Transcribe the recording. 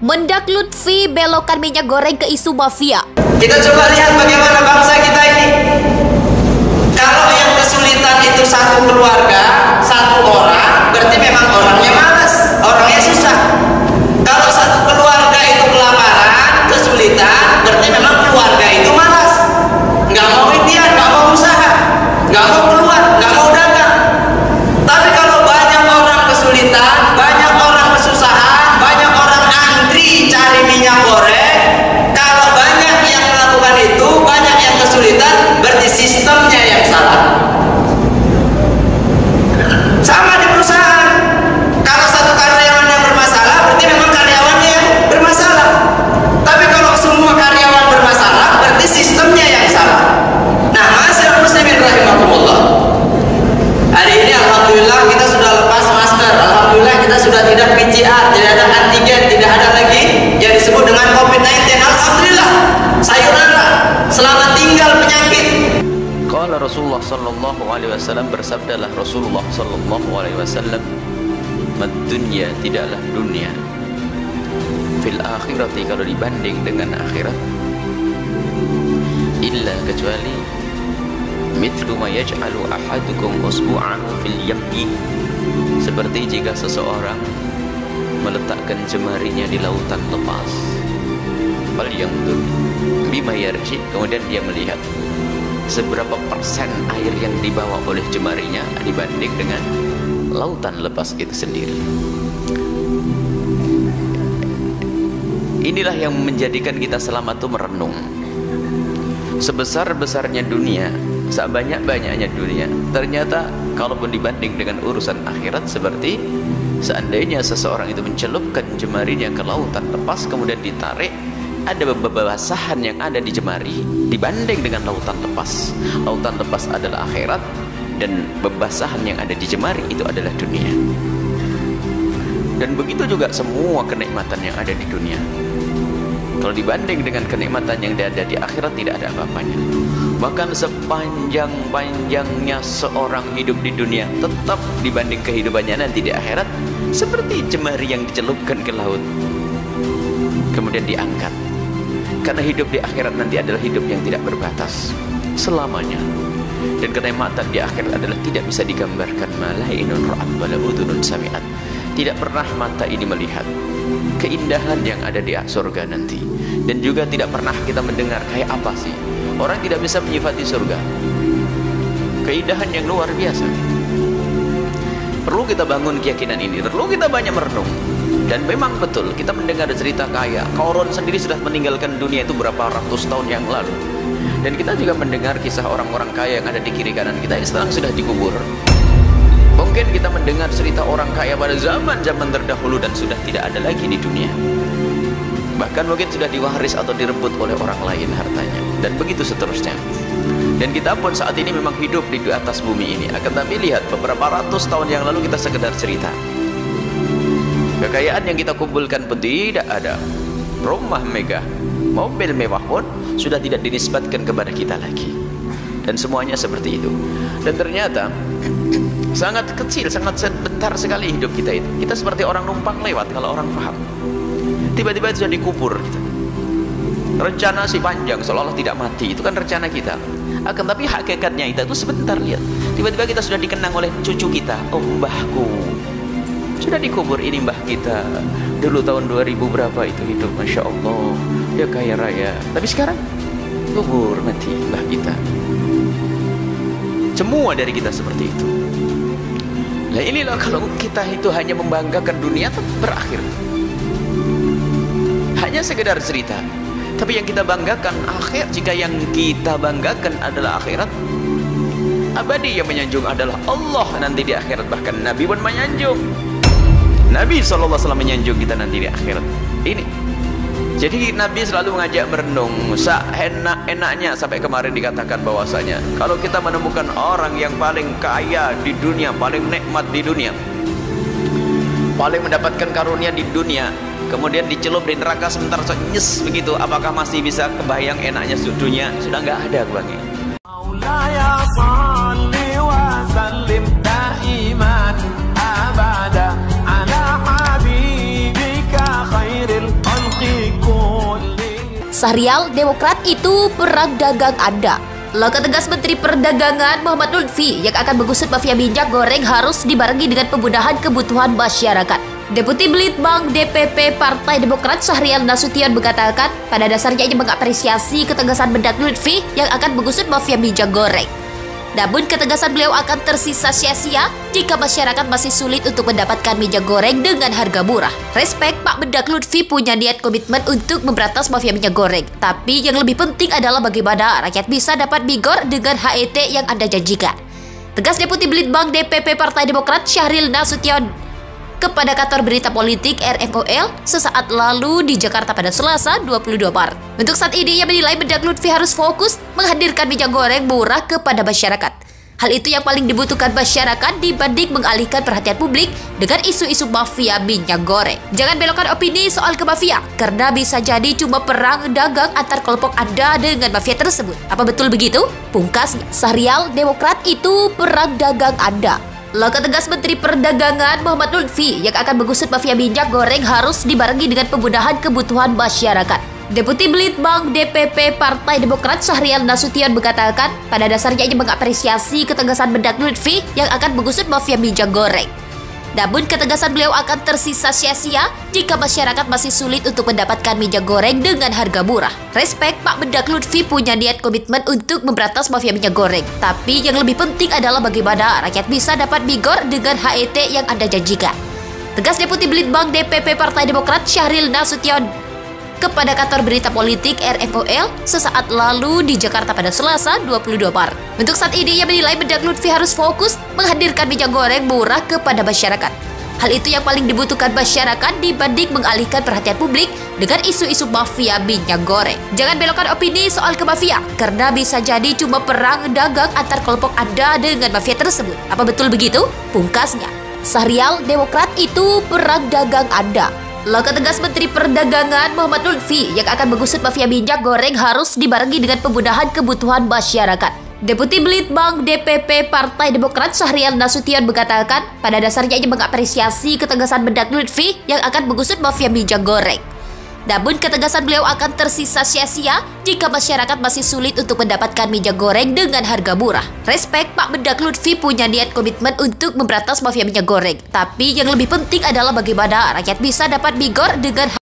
Mendak Lutfi belokkan minyak goreng ke isu mafia. Kita coba lihat bagaimana bangsa kita ini. Kalau yang kesulitan itu satu keluarga, satu orang, berarti memang orangnya malas, orangnya susah. Kalau satu keluarga itu kelaparan, kesulitan, berarti memang keluarga itu malas. Nggak mau ikhtiar, nggak mau usaha, nggak mau keluar, nggak mau dagang. Tapi kalau banyak orang kesulitan, banyak orang kesusahan, banyak orang antri cari minyak goreng, kalau banyak yang melakukan itu, banyak yang kesulitan, berarti sistemnya yang salah. Sama di perusahaan. Kalau satu karyawan yang bermasalah, berarti memang karyawannya yang bermasalah. Tapi kalau semua karyawan bermasalah, berarti sistemnya yang salah. Nah, masyarakat muslimin rahimahumullah, hari ini alhamdulillah kita sudah lepas masker. Alhamdulillah kita sudah tidak PCR, tidak ada antigen, tidak ada lagi yang disebut dengan COVID-19. Alhamdulillah, sayonara, selamat tinggal penyakit. Qala Rasulullah sallallahu alaihi wasallam, bersabdalah Rasulullah sallallahu alaihi wasallam, "Mad dunya, tidaklah dunia, fil akhirati, kalau dibanding dengan akhirat, illa, kecuali, mithlu ma yaj'alu ahadukum usbu'ahu fil yam'i, seperti jika seseorang meletakkan jemarinya di lautan lepas. Fal yanzur bima yarji, kemudian dia melihat seberapa persen air yang dibawa oleh jemarinya dibanding dengan lautan lepas itu sendiri. Inilah yang menjadikan kita selama itu merenung. Sebesar-besarnya dunia, sebanyak-banyaknya dunia, ternyata kalaupun dibanding dengan urusan akhirat, seperti seandainya seseorang itu mencelupkan jemarinya ke lautan lepas, kemudian ditarik, ada bebasahan yang ada di jemari dibanding dengan lautan lepas. Lautan lepas adalah akhirat, dan bebasahan yang ada di jemari itu adalah dunia. Dan begitu juga semua kenikmatan yang ada di dunia, kalau dibanding dengan kenikmatan yang ada di akhirat, tidak ada apa-apanya. Bahkan sepanjang-panjangnya seorang hidup di dunia, tetap dibanding kehidupannya nanti di akhirat seperti jemari yang dicelupkan ke laut kemudian diangkat. Karena hidup di akhirat nanti adalah hidup yang tidak berbatas selamanya. Dan kenikmatan di akhirat adalah tidak bisa digambarkan. Malainun ra'at wala udhunun sami'at. Tidak pernah mata ini melihat keindahan yang ada di surga nanti. Dan juga tidak pernah kita mendengar kayak apa sih. Orang tidak bisa menyifati surga. Keindahan yang luar biasa. Perlu kita bangun keyakinan ini. Perlu kita banyak merenung. Dan memang betul, kita mendengar cerita kaya. Qarun sendiri sudah meninggalkan dunia itu berapa ratus tahun yang lalu. Dan kita juga mendengar kisah orang-orang kaya yang ada di kiri kanan kita yang sekarang sudah dikubur. Mungkin kita mendengar cerita orang kaya pada zaman-zaman terdahulu dan sudah tidak ada lagi di dunia. Bahkan mungkin sudah diwaris atau direbut oleh orang lain hartanya. Dan begitu seterusnya. Dan kita pun saat ini memang hidup di atas bumi ini. Akan tapi lihat, beberapa ratus tahun yang lalu kita sekedar cerita. Kekayaan yang kita kumpulkan pun tidak ada. Rumah megah, mobil mewah pun sudah tidak dinisbatkan kepada kita lagi. Dan semuanya seperti itu. Dan ternyata sangat kecil, sangat sebentar sekali hidup kita itu. Kita seperti orang numpang lewat kalau orang paham. Tiba-tiba itu sudah dikubur kita. Rencana si panjang seolah-olah tidak mati, itu kan rencana kita. Akan tapi hakikatnya itu sebentar, lihat. Tiba-tiba kita sudah dikenang oleh cucu kita. Oh, mbahku sudah dikubur, ini mbah kita dulu tahun 2000 berapa itu hidup, Masya Allah, dia kaya raya, tapi sekarang kubur, mati mbah kita. Semua dari kita seperti itu. Nah inilah kalau kita itu hanya membanggakan dunia, tetap berakhir. Hanya sekedar cerita. Tapi yang kita banggakan akhir. Jika yang kita banggakan adalah akhirat, abadi yang menyanjung adalah Allah nanti di akhirat. Bahkan Nabi pun menyanjung. Nabi SAW menyanjung kita nanti di akhirat. Ini. Jadi Nabi selalu mengajak merenung. Enak-enaknya sampai kemarin dikatakan bahwasanya kalau kita menemukan orang yang paling kaya di dunia, paling nikmat di dunia, paling mendapatkan karunia di dunia, kemudian dicelup di neraka sebentar nyes begitu, apakah masih bisa kebayang enaknya dunia? Sudah nggak ada kebayang. Maulaya salli wa sallim daiman abada ala habibika khairil Sahrial, Demokrat itu perang dagang Anda. Langkah tegas Menteri Perdagangan Muhammad Lutfi yang akan mengusut mafia minyak goreng harus dibarengi dengan pembenahan kebutuhan masyarakat. Deputi Belitbang DPP Partai Demokrat Syahrial Nasution mengatakan pada dasarnya ia mengapresiasi ketegasan Mendak Lutfi yang akan mengusut mafia minyak goreng. Namun ketegasan beliau akan tersisa sia-sia jika masyarakat masih sulit untuk mendapatkan minyak goreng dengan harga murah. Respect, Pak Mendak Lutfi punya niat komitmen untuk memberantas mafia minyak goreng. Tapi yang lebih penting adalah bagaimana rakyat bisa dapat migor dengan HET yang Anda janjikan. Tegas Deputi Belitbang DPP Partai Demokrat Syahrial Nasution kepada kantor berita politik RMOL sesaat lalu di Jakarta pada Selasa 22 Maret. Untuk saat ini, ia menilai Mendak Lutfi harus fokus menghadirkan minyak goreng murah kepada masyarakat. Hal itu yang paling dibutuhkan masyarakat dibanding mengalihkan perhatian publik dengan isu-isu mafia minyak goreng. Jangan belokkan opini soal ke mafia, karena bisa jadi cuma perang dagang antar kelompok Anda dengan mafia tersebut. Apa betul begitu? Pungkasnya, Sahrial, Demokrat itu perang dagang Anda. Langkah tegas Menteri Perdagangan Muhammad Lutfi yang akan mengusut mafia minyak goreng harus dibarengi dengan pembenahan kebutuhan masyarakat. Deputi Belitbang DPP Partai Demokrat Syahrial Nasution mengatakan pada dasarnya ia mengapresiasi ketegasan Mendak Lutfi yang akan mengusut mafia minyak goreng. Namun ketegasan beliau akan tersisa sia-sia jika masyarakat masih sulit untuk mendapatkan minyak goreng dengan harga murah. Respect, Pak Mendak Lutfi punya niat komitmen untuk memberantas mafia minyak goreng. Tapi yang lebih penting adalah bagaimana rakyat bisa dapat migor dengan HET yang Anda janjikan. Tegas Deputi Belitbang DPP Partai Demokrat Syahrial Nasution kepada kantor berita politik RMOL sesaat lalu di Jakarta pada Selasa 22 Maret. Untuk saat ini, ia menilai Mendak Lutfi harus fokus menghadirkan minyak goreng murah kepada masyarakat. Hal itu yang paling dibutuhkan masyarakat dibanding mengalihkan perhatian publik dengan isu-isu mafia minyak goreng. Jangan belokkan opini soal ke mafia, karena bisa jadi cuma perang dagang antar kelompok Anda dengan mafia tersebut. Apa betul begitu? Pungkasnya, Sahrial, Demokrat itu perang dagang Anda. Langkah tegas Menteri Perdagangan Muhammad Lutfi yang akan mengusut mafia minyak goreng harus dibarengi dengan pembenahan kebutuhan masyarakat. Deputi Belitbang DPP Partai Demokrat Syahrial Nasution mengatakan pada dasarnya ia mengapresiasi ketegasan Mendak Lutfi yang akan mengusut mafia minyak goreng. Namun ketegasan beliau akan tersisa sia-sia jika masyarakat masih sulit untuk mendapatkan minyak goreng dengan harga murah. Respect, Pak Mendak Lutfi punya niat komitmen untuk memberantas mafia minyak goreng. Tapi yang lebih penting adalah bagaimana rakyat bisa dapat migor dengan